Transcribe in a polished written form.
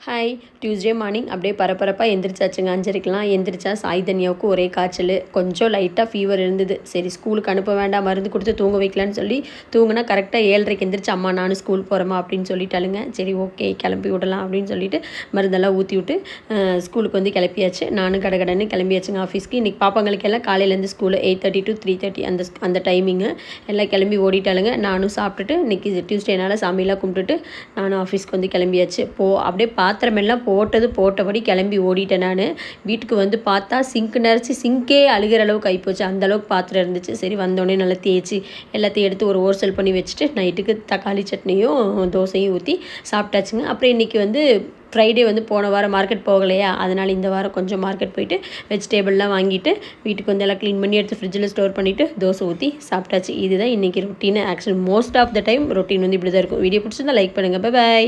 Hi. Tuesday morning அப்படியே பரபரப்பாக எந்திரிச்சாச்சுங்க. 5:30க்கெலாம் எந்திரிச்சா சாய் தன்யாவுக்கு ஒரே காய்ச்சல். கொஞ்சம் லைட்டாக ஃபீவர் இருந்தது. சரி ஸ்கூலுக்கு அனுப்ப வேண்டாம், மருந்து கொடுத்து தூங்க வைக்கலான்னு சொல்லி தூங்கினா கரெக்டாக 7:30க்கு எந்திரிச்சு அம்மா நானும் ஸ்கூல் போகிறேம்மா அப்படின்னு சொல்லிட்டாளுங்க. சரி ஓகே கிளப்பி விடலாம் அப்படின்னு சொல்லிட்டு மருந்தெல்லாம் ஊற்றி விட்டு ஸ்கூலுக்கு வந்து கிளப்பியாச்சு. நானும் கடகடன்னு கிளம்பியாச்சுங்க ஆஃபீஸ்க்கு. இன்றைக்கி பாப்பாங்களுக்கு எல்லாம் காலையிலேருந்து ஸ்கூலு 8:30 to 3:30 அந்த டைமிங்கு எல்லாம் கிளம்பி ஓடிட்டாளுங்க. நானும் சாப்பிட்டுட்டு இன்றைக்கி டியூஸ்டேனால சாமியெல்லாம் கும்பிட்டுட்டு நானும் ஆஃபீஸ்க்கு வந்து கிளம்பியாச்சு. அப்படியே பாத்திரமெல்லாம் போட்டபடி கிளம்பி ஓடிட்டேன். நான் வீட்டுக்கு வந்து பார்த்தா சிங்கே அழுகிற அளவுக்கு ஆகிப்போச்சு. அந்தளவுக்கு பாத்திரம் இருந்துச்சு. சரி வந்தோடனே நல்லா தேய்ச்சி எல்லாத்தையும் எடுத்து ஒரு ஓர்சல் பண்ணி வச்சுட்டு நைட்டுக்கு தக்காளி சட்னியும் தோசையும் ஊற்றி சாப்பிட்டாச்சுங்க. அப்புறம் இன்றைக்கி வந்து ஃப்ரைடே வந்து போன வாரம் மார்க்கெட் போகலையா, அதனால் இந்த வாரம் கொஞ்சம் மார்க்கெட் போயிட்டு வெஜிடேபிள்லாம் வாங்கிட்டு வீட்டுக்கு வந்து எல்லாம் க்ளீன் பண்ணி எடுத்து ஃப்ரிட்ஜில் ஸ்டோர் பண்ணிவிட்டு தோசை ஊற்றி சாப்பிட்டாச்சு. இதுதான் இன்றைக்கி routine. Actually most of the time routine வந்து இப்படி தான் இருக்கும். வீடியோ பிடிச்சிருந்தா லைக் பண்ணுங்கள். பை.